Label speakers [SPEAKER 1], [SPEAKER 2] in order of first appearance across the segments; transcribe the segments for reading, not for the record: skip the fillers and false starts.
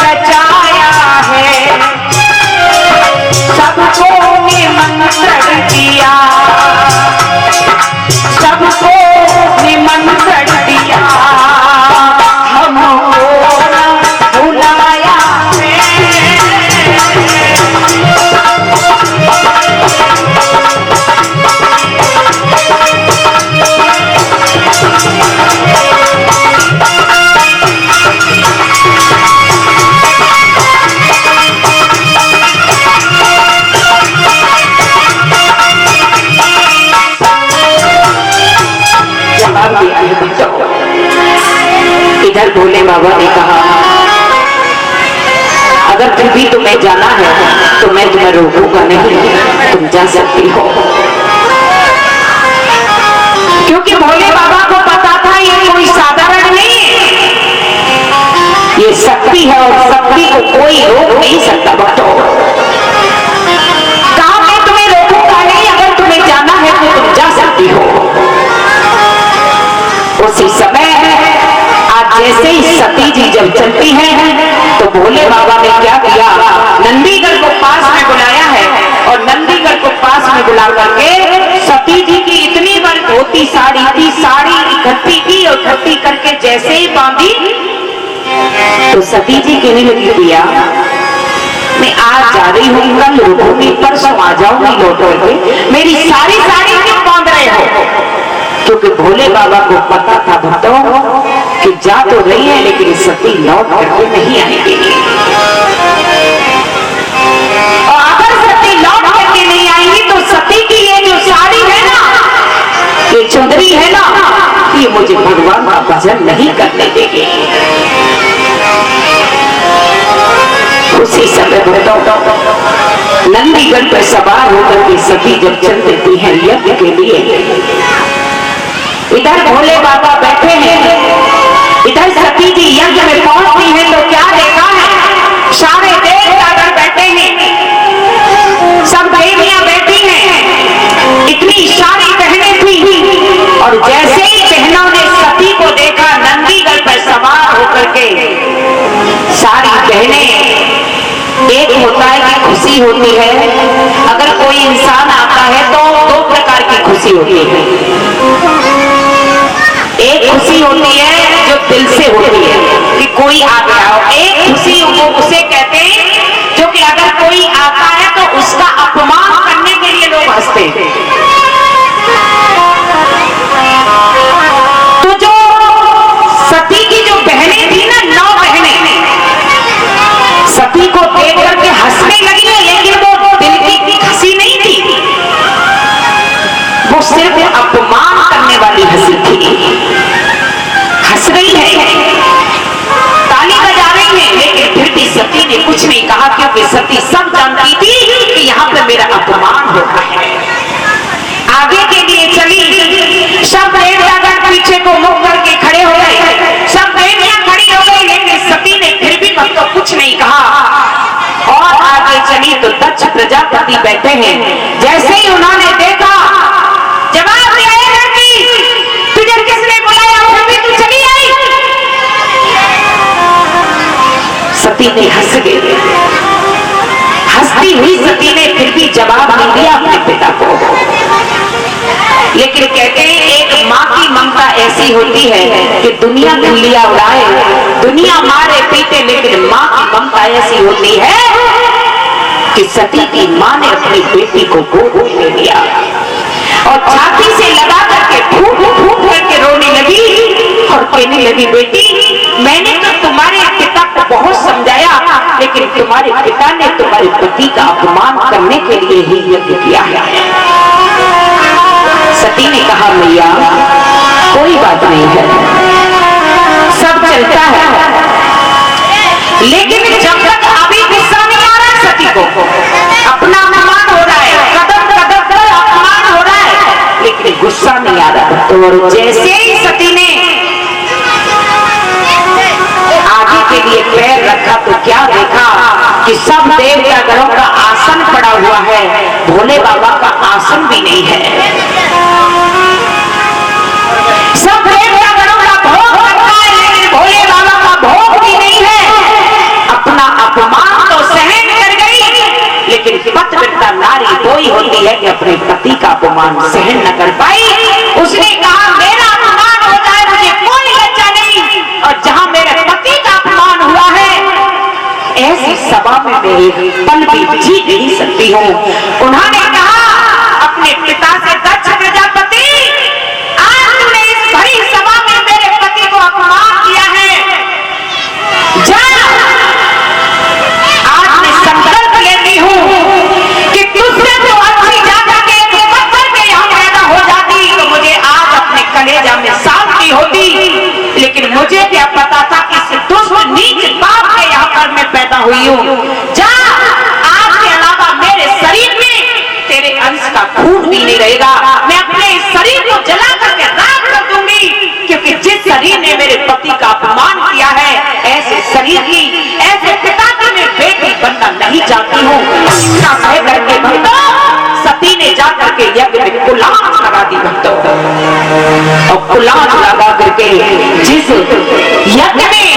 [SPEAKER 1] रचाया है, सबको निमंत्रण दिया, सबको निमंत्रण दिया, हमको बुलाया इधर भोले बाबा ने कहा, अगर फिर भी तुम्हें जाना है तो मैं तुम्हें रोकूंगा नहीं, तुम जा सकती हो। क्योंकि भोले बाबा को पता था ये कोई साधारण नहीं, ये शक्ति है और शक्ति को कोई रोक नहीं सकता। भक्तों, कहा मैं तुम्हें रोकूंगा नहीं, अगर तुम्हें जाना है तो तुम जा सकती हो। उसी समय जैसे ही सती जी जब चलती हैं तो भोले बाबा ने क्या किया, नंदीगढ़ को पास में बुलाया है और नंदीगढ़ को पास में बुला करके सती जी की इतनी बड़ी धोती साड़ी थी, साड़ी इकट्ठी की और इकट्ठी करके जैसे ही बांधी तो सती जी कहने लगी, भैया मैं आज जा रही हूँ, कल रुकूंगी, परसों आ जाऊंगी लौट करके, मेरी सारी साड़ी क्यों बांध रहे हो? क्योंकि भोले बाबा को पता था भक्तों कि जा तो रही है लेकिन सती लौट करके नहीं आएगी, और अगर सती लौट करके नहीं आएगी तो सती की ये जो साड़ी है ना, ये चुंदरी है ना, ये मुझे भगवान का भजन नहीं करने देगी। उसी समय नंदीगढ़ पर सवार होकर के सती जब चल देती है यज्ञ के लिए, इधर भोले बाबा बैठे हैं, इधर सती जी यज्ञ में पहुंचती है तो क्या देखा है, सारे देवता बैठे हैं, सब देवियां बैठी हैं, इतनी सारी बहनें थी, और जैसे ही बहनों ने सती को देखा नंदीगढ़ पर सवार होकर के, सारी बहनें, एक होता है कि खुशी होती है, अगर कोई इंसान आता है तो दो प्रकार की खुशी होती है, एक खुशी होती है जो दिल से होती है कि कोई आ गया हो, एक खुशी वो उसे कहते हैं जो कि अगर कोई आता है तो उसका अपमान करने के लिए लोग हंसते हैं। तो जो सती की जो बहनें थी ना, 9 बहनें सती को देख करके हंसने लगी है, लेकिन वो दिल की हंसी नहीं थी, वो सिर्फ अपमान करने वाली हंसी थी। हंस रही है, ताली बजा रही है, लेकिन फिर भी सती ने कुछ नहीं कहा, क्योंकि सती सब जानती थी कि यहाँ पे मेरा अपमान हो रहा है। आगे के लिए चली, सब देवतागण पीछे को मुख करके खड़े हो गए, सब देवियां खड़ी हो गई, लेकिन सती ने फिर भी तो कुछ नहीं कहा और आगे चली तो दक्ष प्रजापति बैठे हैं, जैसे ही उन्होंने देखा, जवाब दिया, तुझे किसने बुलाया, अभी तू चली आई? सती ने हंस गई, हंसती हुई सती ने फिर भी जवाब नहीं दिया अपने पिता को, लेकिन कहते हैं एक माँ की ममता ऐसी होती है कि दुनिया खिल्लियां उड़ाए, दुनिया मारे पीटे, लेकिन माँ की ममता ऐसी होती है कि सती की माँ ने अपनी बेटी को गोद में ले लिया और छाती से लगा करके फूट फूट करके रोने लगी और कहने लगी, बेटी मैंने तो तुम्हारे पिता को बहुत समझाया, लेकिन तुम्हारे पिता ने तुम्हारे पति का अपमान करने के लिए ही यज्ञ किया है। सती ने कहा, मैया कोई बात नहीं है, सब चलता है, लेकिन जब तक अभी गुस्सा नहीं आ रहा सती को, अपना अपमान हो रहा है, कदम कदम पर अपमान हो रहा है, लेकिन गुस्सा नहीं आ रहा। तो जैसे ही सती ने आगे के लिए पैर रखा तो क्या देखा कि सब देवता गणों का आसन पड़ा हुआ है, भोले बाबा का आसन भी नहीं है। सब देवता गणों का भोग रखा है, लेकिन भोले बाबा का भोग भी नहीं है। अपना अपमान तो सहन कर गई, लेकिन पतिव्रता नारी कोई होती है कि अपने पति का अपमान सहन न कर पाई। उसने कहा मेरा अपमान हो जाए मुझे कोई लज्जा नहीं, और जहां मेरे पति का अपमान हुआ है ऐसी सभा में मैं एक पल भी जी नहीं सकती हूँ। उन्होंने कहा अपने पिता से, दक्ष प्रजापति आज तुमने इस भरी सभा में मेरे पति को अपमान किया है, जा आज मैं संकल्प लेती हूँ कि तुझसे तो अच्छी जाता के पत्थर के यहाँ पैदा हो जाती तो मुझे आज अपने कलेजा में शांति होती, लेकिन मुझे क्या पता था कि इस दुष्ट नीच बाप के यहाँ पर मैं पैदा हुई हूँ। जा आज के अलावा मेरे शरीर में तेरे अंश का खून भी नहीं रहेगा, मैं अपने इस शरीर को जला करके राख कर दूंगी, क्योंकि जिस शरीर ने मेरे पति का अपमान किया है ऐसे शरीर की, ऐसे पिता की मैं बेटी बनना नहीं चाहती हूँ। इतना कह करके भक्तों सती ने जाकर के यज्ञ में कुलाज लगा दी भक्तों, और कुलाज लगा करके जिस यज्ञ में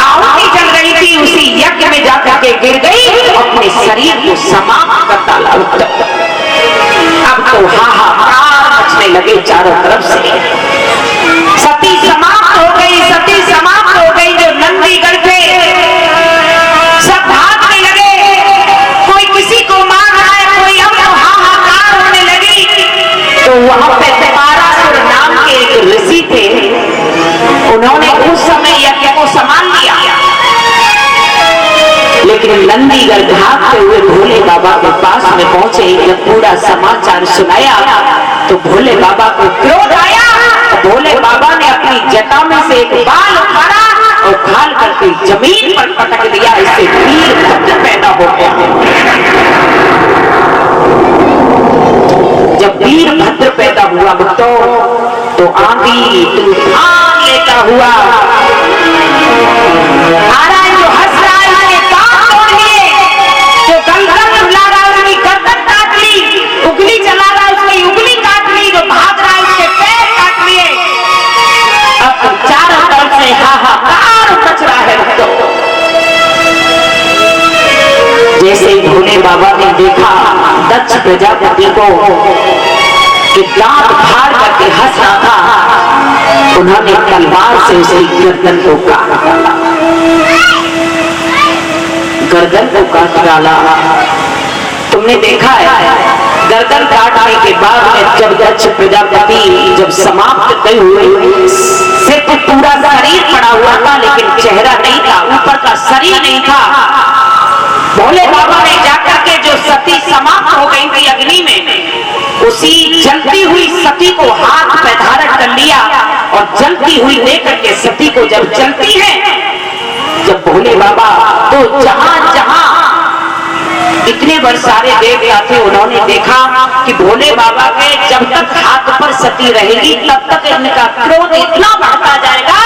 [SPEAKER 1] आहुति जल रही थी उसी यज्ञ में जाकर के गिर गई, अपने शरीर को समाप्त कर डाला। अब तो हाहाकार मचने लगे चारों तरफ से, सती समाप्त हो गई, सती समाप्त हो गई। जो नंदीगढ़ थे सब भागने लगे, कोई किसी को मार रहा है, कोई अब तो हाहाकार होने लगी। तो वहां पे तारासुर नाम के एक ऋषि थे, उन्होंने उस समय यज्ञ को संभाल लिया, लेकिन नंदीगढ़ भागते हुए भोले बाबा के पास में पहुंचे। जब पूरा समाचार सुनाया तो भोले बाबा को क्रोध आया, भोले बाबा ने अपनी जटा में से एक बाल उखाड़ा और खाल करके जमीन पर पटक दिया, इससे वीरभद्र पैदा हो गया। जब वीरभद्र पैदा हुआ तो आंधी तूफान लेता हुआ आ रहा है, जो हंस रहा है उसके दांत तोड़ लिए, जो गर्दन हिला रहा है उसकी गर्दन काट ली, उंगली चला रहा है उसकी उंगली काट ली, जो भाग रहा है उसके पैर काट लिए। अब चारों तरफ से हाहाकार मच रहा है। जैसे ही भोले बाबा ने देखा दक्ष प्रजापति को कि दांत फाड़ करके हंस रहा था, उन्होंने तलवार से उसकी गर्दन को काट डाला, गर्दन को काट डाला। तुमने देखा है गर्दन काटने के बाद में जब दक्ष प्रजापति जब समाप्त गए हुए, सिर्फ पूरा शरीर पड़ा हुआ था लेकिन चेहरा नहीं था, ऊपर का शरीर नहीं था। भोले बाबा ने जाकर के जो सती समाप्त हो गई थी अग्नि में, उसी जलती हुई सती को हाथ पे धारण कर लिया, और जलती हुई लेकर के सती को जब जलती है, जब भोले बाबा तो जहां जहां इतने बार सारे देवता थे उन्होंने देखा कि भोले बाबा के जब तक हाथ पर सती रहेगी तब तक इनका क्रोध इतना बढ़ता जाएगा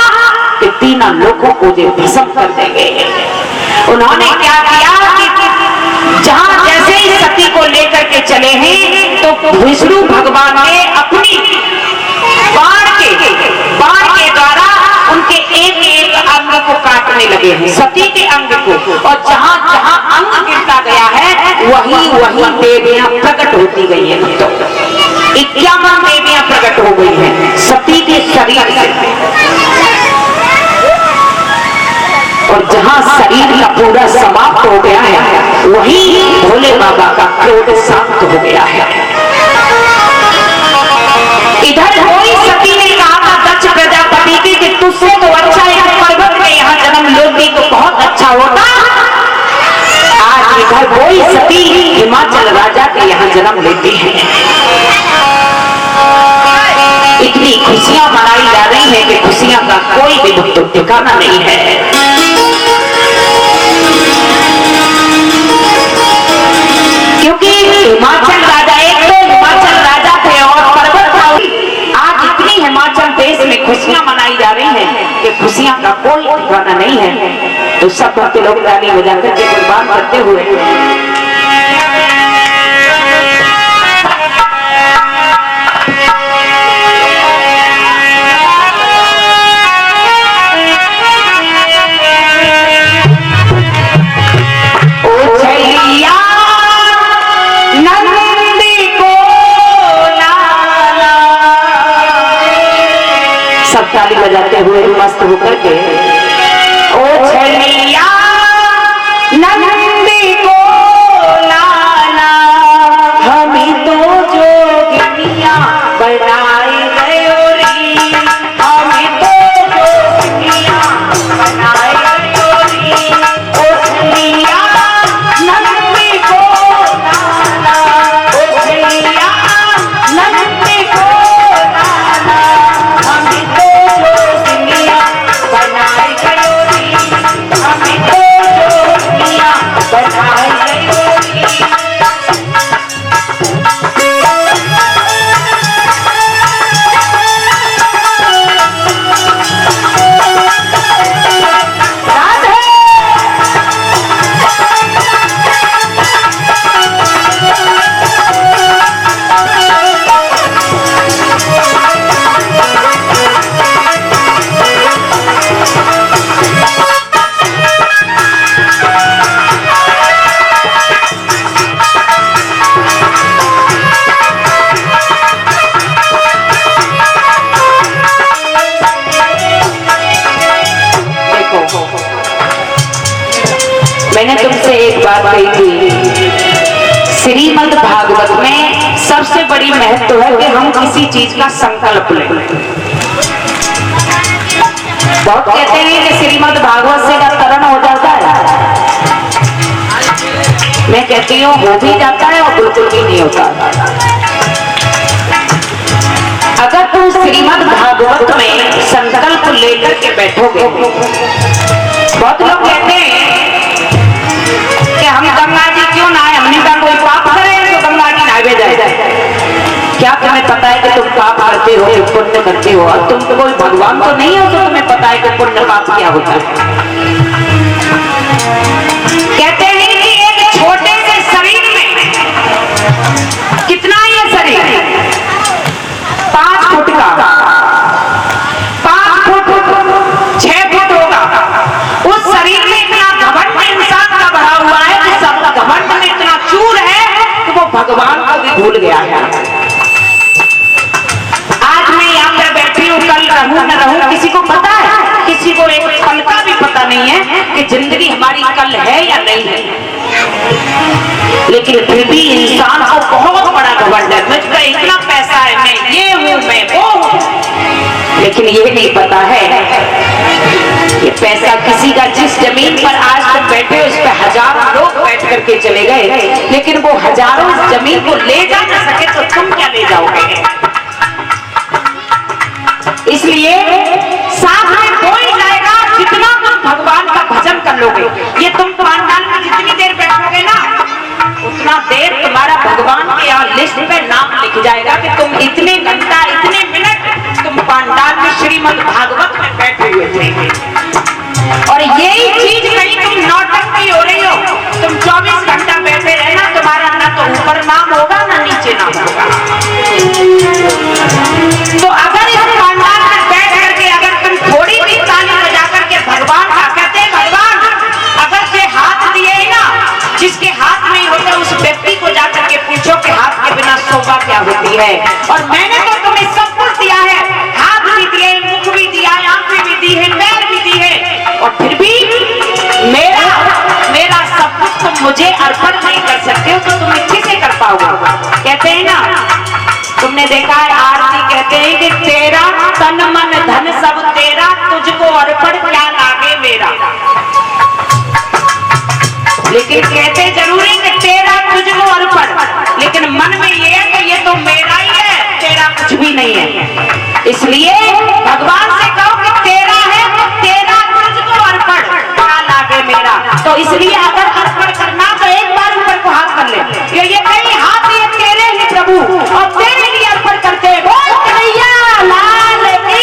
[SPEAKER 1] कि तीनों लोगों को जो भस्म कर देंगे। उन्होंने क्या किया कि जहां जैसे ही सती को लेकर के चले हैं तो विष्णु भगवान ने अपनी बाण के द्वारा उनके एक एक अंग को काटने लगे हैं, सती के अंग को, और जहां जहां अंग गिरता गया है वही वही देवियां प्रकट होती गई है। तो 51 देवियां प्रकट हो गई हैं सती के शरीर से, और जहां शरीर का पूरा समाप्त हो गया है वही भोले बाबा का क्रोध शांत हो गया है। इधर कोई सती ने कहा था दक्ष प्रजापति की कि तुझसे तो अच्छा एक पर्वत में यहाँ जन्म लेती तो बहुत अच्छा होता। आज इधर कोई सती हिमाचल राजा के यहाँ जन्म लेती है। इतनी खुशियां मनाई जा रही है कि खुशियां का कोई भी ठिकाना नहीं है। क्योंकि हिमाचल राजा एक तो हिमाचल राजा थे और पर्वत था। आज इतनी हिमाचल देश में खुशियां मनाई जा रही हैं कि खुशियां का कोई ठिकाना नहीं है। तो सब भक्त लोग ताली बजाकर के कुर्बान करते हुए मैंने तुमसे एक बात कही थी, श्रीमद् भागवत में सबसे बड़ी महत्व है कि हम किसी चीज का संकल्प लें। बहुत कहते हैं कि श्रीमद् भागवत से का तरण हो जाता है, मैं कहती हूँ हो भी जाता है और बिल्कुल भी नहीं होता। अगर तुम श्रीमद् भागवत में संकल्प लेकर के बैठोगे, बहुत लोग कहते हैं कि हम गंगा जी क्यों नहाए, हमने कहा कोई पाप करे तो गंगा जी नहाए जाए। क्या तुम्हें पता है कि तुम पाप करते हो, पुण्य करते हो? और तुम तो कोई भगवान तो नहीं हो तो तुम्हें पता है कि पुण्य पाप क्या होता है। कहते हैं कि एक छोटे से शरीर में कितना ये शरीर 5 फुट का, 5 फुट 6 फुट होगा। उस शरीर में इतना घमंड इंसान का भरा हुआ है कि सब घमंड में इतना चूर है कि वो भगवान को भी भूल गया है। आज मैं यहाँ पर बैठी हूँ, कल रहूं न रहूं किसी को पता है? किसी को एक पल का भी पता नहीं है कि जिंदगी हमारी कल है या नहीं है। लेकिन फिर भी इंसान को बहुत बड़ा घमंड है, मुझका इतना पैसा है, मैं ये हूँ, मैं वो हूँ। लेकिन ये नहीं पता है ये पैसा किसी का, जिस जमीन पर आज तुम बैठे हो उस पर हजारों लोग बैठ करके चले गए, लेकिन वो हजारों इस जमीन को ले जा न सके तो तुम क्या ले जाओगे? इसलिए साथ में कोई जाएगा, जितना तुम भगवान का भजन कर लोगे। ये तुम पांडाल में जितनी देर बैठोगे ना, उतना देर तुम्हारा भगवान के यहाँ लिस्ट पे नाम लिख जाएगा कि तुम इतने घंटा, इतने मिनट तुम पांडाल में श्रीमद् भागवत में बैठे हुए थे। और यही चीज कहीं तुम नौटंकी हो रही हो, तुम 24 घंटा बैठे रहना, तुम्हारा ना तो ऊपर नाम होगा ना नीचे नाम होगा। तो अगर इस पांडाल में बैठ करके अगर तुम थोड़ी भी ताली बजा करके भगवान का कहते हैं, भगवान अगर से हाथ दिए ना, जिसके हाथ में होता उस व्यक्ति को जाकर के पूछो कि हाथ के बिना शोभा क्या होती है। और मैंने तो तुम्हें सब कुछ दिया है, हाथ भी दिए, मुख भी दिया, आंखें भी दी है, पैर भी दी है, और फिर भी मेरा सब कुछ तुम मुझे अर्पण नहीं कर सकते हो, तो तुम किसे कर पाओगे? कहते हैं ना, तुमने देखा है आरती कहते हैं कि तेरा तन मन धन सब तेरा, तुझको अर्पण क्या लागे मेरा। लेकिन कहते जरूर है कि तेरा तुझको अर्पण, लेकिन मन में ये है कि ये तो मेरा ही है, तेरा कुछ भी नहीं है। इसलिए भगवान से कहो कि तेरा है, तेरा तुझको अर्पण क्या लागे मेरा। तो इसलिए अगर अर्पण करना तो एक बार ऊपर को हाथ कर ले, ये कहीं हाथ ये तेरे ही प्रभु और तेरे लिए अर्पण करते हैं। बोल कन्हैया लाल की।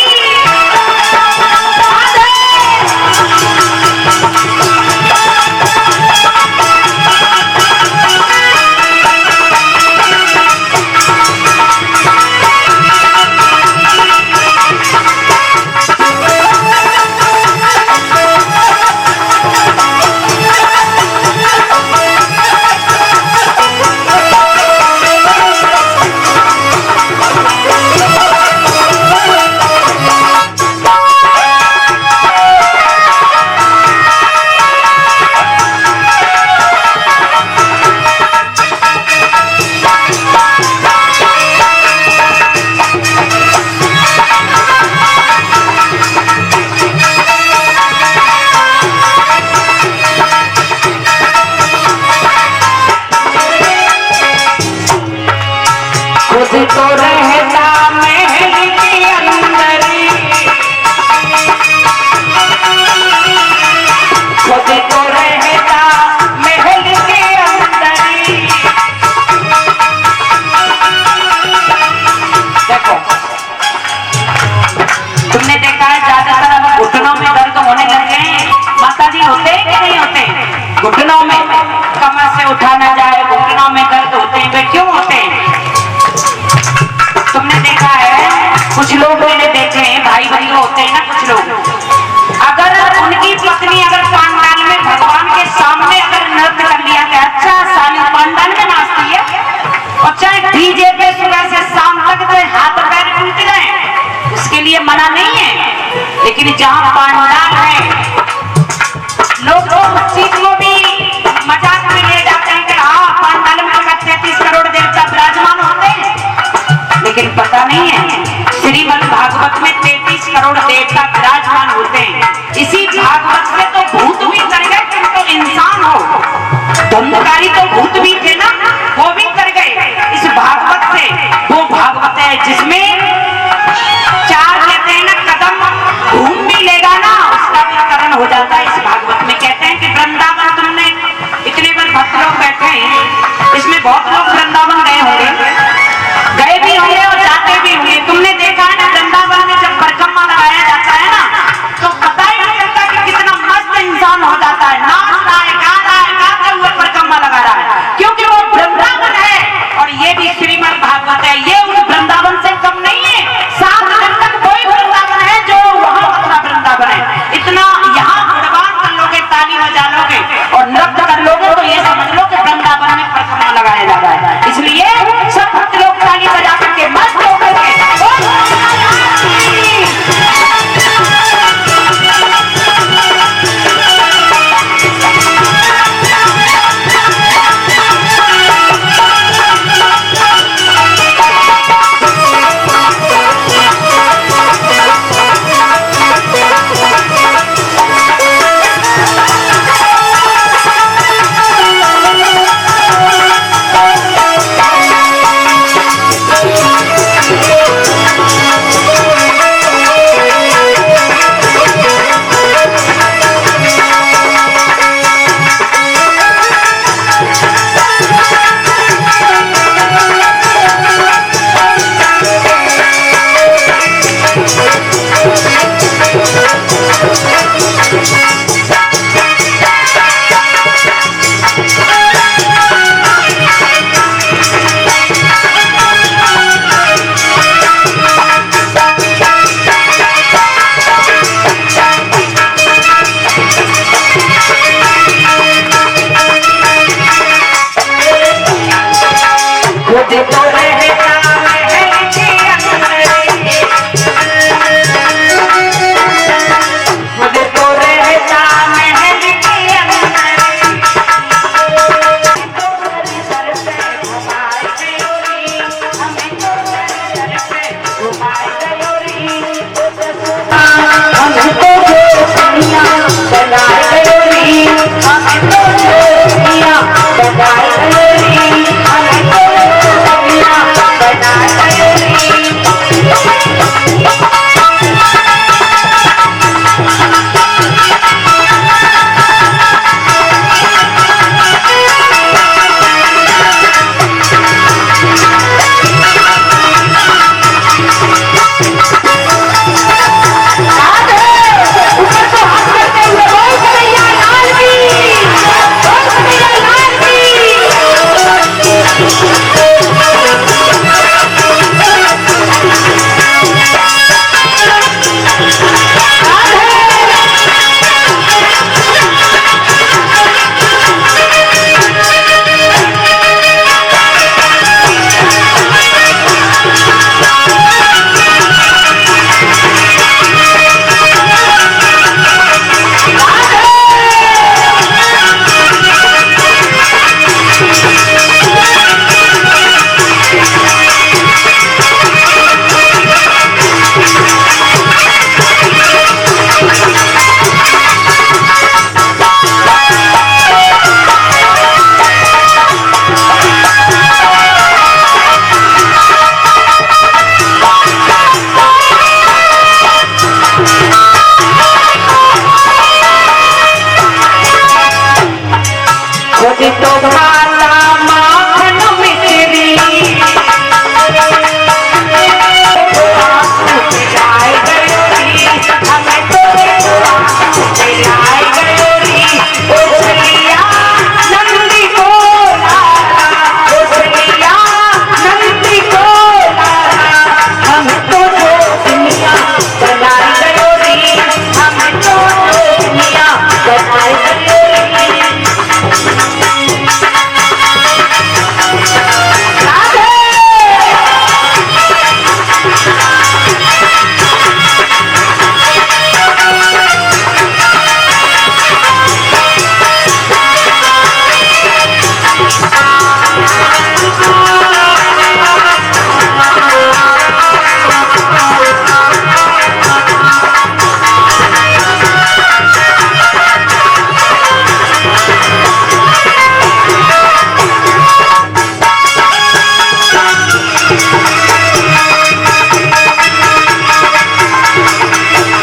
[SPEAKER 1] तो रहता महल के अंदर, खुद तो रहता महल के अंदर। देखो तुमने देखा है ज्यादातर अब घुटनों में दर्द होने लगे हैं, माता जी होते हैं कि नहीं होते? घुटनों में कमर से उठा ना जाए, घुटनों में दर्द होते हैं, वे क्यों होते हैं? तुमने देखा है कुछ लोग, मैंने देखे हैं भाई बंधु होते हैं ना कुछ लोग, अगर उनकी पत्नी अगर पांडाल में भगवान के सामने अगर नृत्य कर लिया कि अच्छा साली पांडाल में नाचती है, और चाहे डीजे पे सुबह से शाम तक तो हाथ पैर टूट गए, उसके लिए मना नहीं है। लेकिन जहाँ पांडाल है लोग उस चीज को भी देवता विराजमान होते हैं। इसी भागवत से तो भूत भी कर गए, तुम तो इंसान हो। धंधकारी तो भूत भी थे ना, वो भी कर गए। इस भागवत से वो भागवत है जिसमें